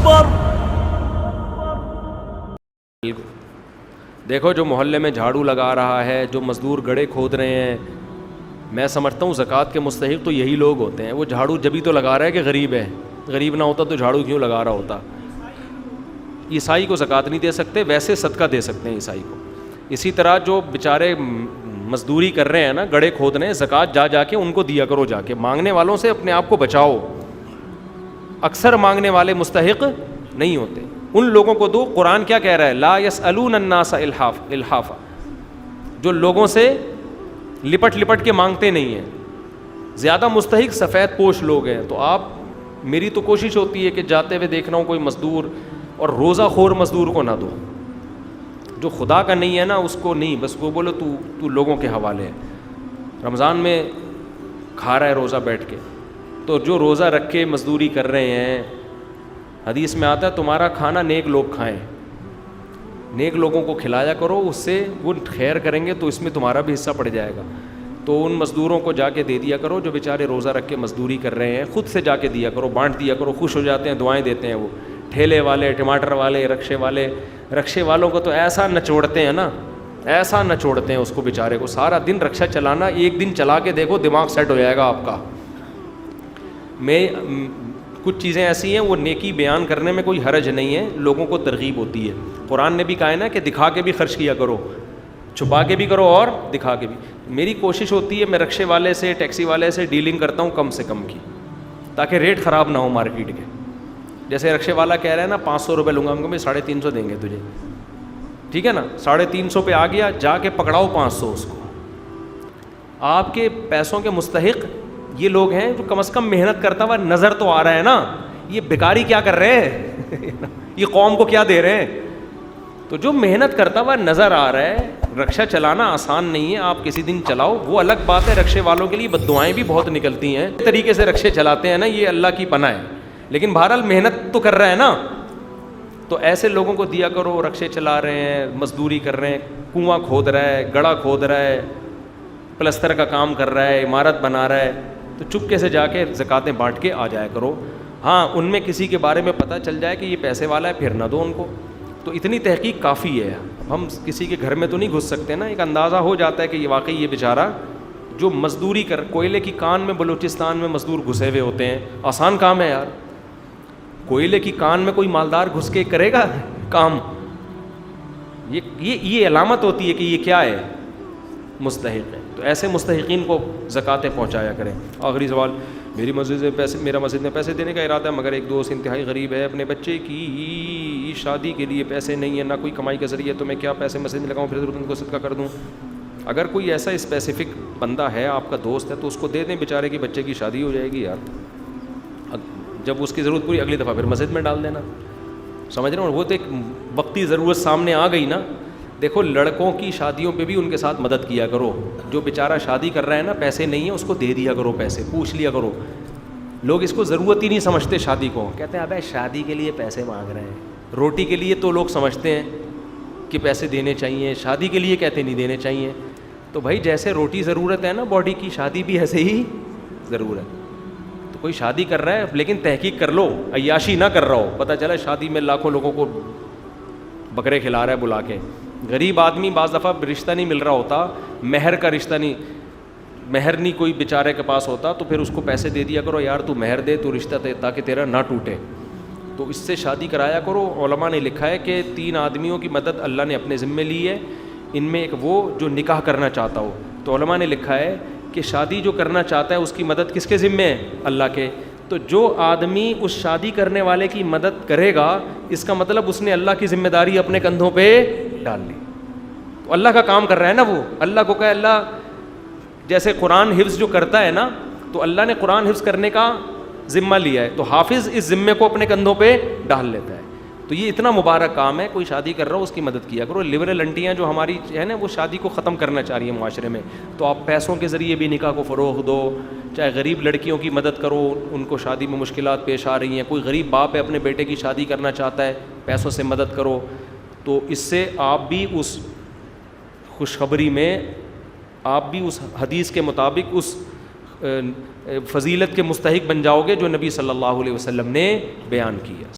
اکبر. دیکھو جو محلے میں جھاڑو لگا رہا ہے, جو مزدور گڑھے کھود رہے ہیں, میں سمجھتا ہوں زکوٰۃ کے مستحق تو یہی لوگ ہوتے ہیں. وہ جھاڑو جبھی تو لگا رہا ہے کہ غریب ہے, غریب نہ ہوتا تو جھاڑو کیوں لگا رہا ہوتا. عیسائی کو زکوٰۃ نہیں دے سکتے, ویسے صدقہ دے سکتے ہیں عیسائی کو. اسی طرح جو بیچارے مزدوری کر رہے ہیں نا, گڑھے کھود رہے ہیں, زکوٰۃ جا کے ان کو دیا کرو. جا کے مانگنے والوں سے اپنے آپ کو بچاؤ. اکثر مانگنے والے مستحق نہیں ہوتے, ان لوگوں کو دو. قرآن کیا کہہ رہا ہے؟ لا یسألون الناس الحافا, جو لوگوں سے لپٹ لپٹ کے مانگتے نہیں ہیں. زیادہ مستحق سفید پوش لوگ ہیں. تو آپ, میری تو کوشش ہوتی ہے کہ جاتے ہوئے دیکھ رہا ہوں کوئی مزدور, اور روزہ خور مزدور کو نہ دو. جو خدا کا نہیں ہے نا اس کو نہیں, بس وہ بولو تو لوگوں کے حوالے ہے. رمضان میں کھا رہا ہے روزہ بیٹھ کے, تو جو روزہ رکھ کے مزدوری کر رہے ہیں, حدیث میں آتا ہے تمہارا کھانا نیک لوگ کھائیں, نیک لوگوں کو کھلایا کرو, اس سے وہ خیر کریں گے تو اس میں تمہارا بھی حصہ پڑ جائے گا. تو ان مزدوروں کو جا کے دے دیا کرو جو بیچارے روزہ رکھ کے مزدوری کر رہے ہیں. خود سے جا کے دیا کرو, بانٹ دیا کرو, خوش ہو جاتے ہیں, دعائیں دیتے ہیں. وہ ٹھیلے والے, ٹماٹر والے, رکشے والوں کو تو ایسا نچوڑتے ہیں نا, ایسا نچوڑتے ہیں اس کو بیچارے کو. سارا دن رکشہ چلانا, ایک دن چلا کے دیکھو دماغ سیٹ ہو جائے گا آپ کا. میں کچھ چیزیں ایسی ہیں وہ نیکی بیان کرنے میں کوئی حرج نہیں ہے, لوگوں کو ترغیب ہوتی ہے. قرآن نے بھی کہا ہے نا کہ دکھا کے بھی خرچ کیا کرو, چھپا کے بھی کرو اور دکھا کے بھی. میری کوشش ہوتی ہے میں رکشے والے سے, ٹیکسی والے سے ڈیلنگ کرتا ہوں کم سے کم کی, تاکہ ریٹ خراب نہ ہو مارکیٹ کے. جیسے رکشے والا کہہ رہا ہے نا 500 روپے لوں گا, ہم کو میں 350 دیں گے تجھے, ٹھیک ہے نا. 350 پہ آ گیا, جا کے پکڑاؤ 500 اس کو. آپ کے پیسوں کے مستحق یہ لوگ ہیں جو کم از کم محنت کرتا ہوا نظر تو آ رہا ہے نا. یہ بیکاری کیا کر رہے ہیں, یہ قوم کو کیا دے رہے ہیں. تو جو محنت کرتا ہوا نظر آ رہا ہے. رکشہ چلانا آسان نہیں ہے, آپ کسی دن چلاؤ, وہ الگ بات ہے. رکشے والوں کے لیے بد دعائیں بھی بہت نکلتی ہیں. طریقے سے رکشے چلاتے ہیں نا, یہ اللہ کی پناہ ہے, لیکن بہرحال محنت تو کر رہا ہے نا. تو ایسے لوگوں کو دیا کرو. رکشے چلا رہے ہیں, مزدوری کر رہے ہیں, کنواں کھود رہا ہے, گڑھا کھود رہا ہے, پلستر کا کام کر رہا ہے, عمارت بنا رہا ہے, تو چپکے سے جا کے زکاتیں بانٹ کے آ جایا کرو. ہاں ان میں کسی کے بارے میں پتہ چل جائے کہ یہ پیسے والا ہے, پھر نہ دو ان کو. تو اتنی تحقیق کافی ہے. اب ہم کسی کے گھر میں تو نہیں گھس سکتے نا, ایک اندازہ ہو جاتا ہے کہ یہ واقعی یہ بیچارہ جو مزدوری کوئلے کی کان میں بلوچستان میں مزدور گھسے ہوئے ہوتے ہیں. آسان کام ہے یار, کوئلے کی کان میں کوئی مالدار گھس کے کرے گا کام؟ یہ علامت ہوتی ہے کہ یہ کیا ہے, مستحق ہے. تو ایسے مستحقین کو زکاتیں پہنچایا کریں. آخری سوال, میرا مسجد میں پیسے دینے کا ارادہ ہے, مگر ایک دوست انتہائی غریب ہے, اپنے بچے کی شادی کے لیے پیسے نہیں ہیں, نہ کوئی کمائی کا ذریعہ, تو میں کیا پیسے مسجد میں لگاؤں, پھر ضرورت ان کو صدقہ کر دوں؟ اگر کوئی ایسا اسپیسیفک بندہ ہے, آپ کا دوست ہے, تو اس کو دے دیں, بیچارے کی بچے کی شادی ہو جائے گی یار. جب اس کی ضرورت پوری, اگلی دفعہ پھر مسجد میں ڈال دینا. سمجھ رہے ہو, وہ تو ایک وقتی ضرورت سامنے آ گئی نا. دیکھو لڑکوں کی شادیوں پہ بھی ان کے ساتھ مدد کیا کرو. جو بیچارہ شادی کر رہا ہے نا, پیسے نہیں ہیں, اس کو دے دیا کرو پیسے, پوچھ لیا کرو. لوگ اس کو ضرورت ہی نہیں سمجھتے شادی کو, کہتے ہیں ابے شادی کے لیے پیسے مانگ رہے ہیں. روٹی کے لیے تو لوگ سمجھتے ہیں کہ پیسے دینے چاہیے, شادی کے لیے کہتے نہیں دینے چاہیے. تو بھائی جیسے روٹی ضرورت ہے نا باڈی کی, شادی بھی ایسے ہی ضرورت. تو کوئی شادی کر رہا ہے لیکن تحقیق کر لو, عیاشی نہ کر رہا ہو. پتہ چلا شادی میں لاکھوں لوگوں کو بکرے کھلا رہا ہے بلا کے. غریب آدمی بعض دفعہ رشتہ نہیں مل رہا ہوتا, مہر کا رشتہ نہیں, مہر نہیں کوئی بیچارے کے پاس ہوتا, تو پھر اس کو پیسے دے دیا کرو, یار تو مہر دے, تو رشتہ دے تاکہ تیرا نہ ٹوٹے. تو اس سے شادی کرایا کرو. علماء نے لکھا ہے کہ 3 آدمیوں کی مدد اللہ نے اپنے ذمے لی ہے. ان میں ایک وہ جو نکاح کرنا چاہتا ہو. تو علماء نے لکھا ہے کہ شادی جو کرنا چاہتا ہے اس کی مدد کس کے ذمے ہے؟ اللہ کے. تو جو آدمی اس شادی کرنے والے کی مدد کرے گا, اس کا مطلب اس نے اللہ کی ذمہ داری اپنے کندھوں پہ ڈال لی. تو اللہ کا کام کر رہا ہے نا وہ. اللہ کو کہے, اللہ جیسے قرآن حفظ جو کرتا ہے نا, تو اللہ نے قرآن حفظ کرنے کا ذمہ لیا ہے, تو حافظ اس ذمے کو اپنے کندھوں پہ ڈال لیتا ہے. تو یہ اتنا مبارک کام ہے. کوئی شادی کر رہا ہو اس کی مدد کیا کرو. لبرل انٹیاں جو ہماری ہے نا, وہ شادی کو ختم کرنا چاہ رہی ہیں معاشرے میں, تو آپ پیسوں کے ذریعے بھی نکاح کو فروغ دو. چاہے غریب لڑکیوں کی مدد کرو, ان کو شادی میں مشکلات پیش آ رہی ہیں. کوئی غریب باپ ہے اپنے بیٹے کی شادی کرنا چاہتا ہے, پیسوں سے مدد کرو. تو اس سے آپ بھی اس خوشخبری میں, آپ بھی اس حدیث کے مطابق اس فضیلت کے مستحق بن جاؤ گے جو نبی صلی اللہ علیہ وسلم نے بیان کیا.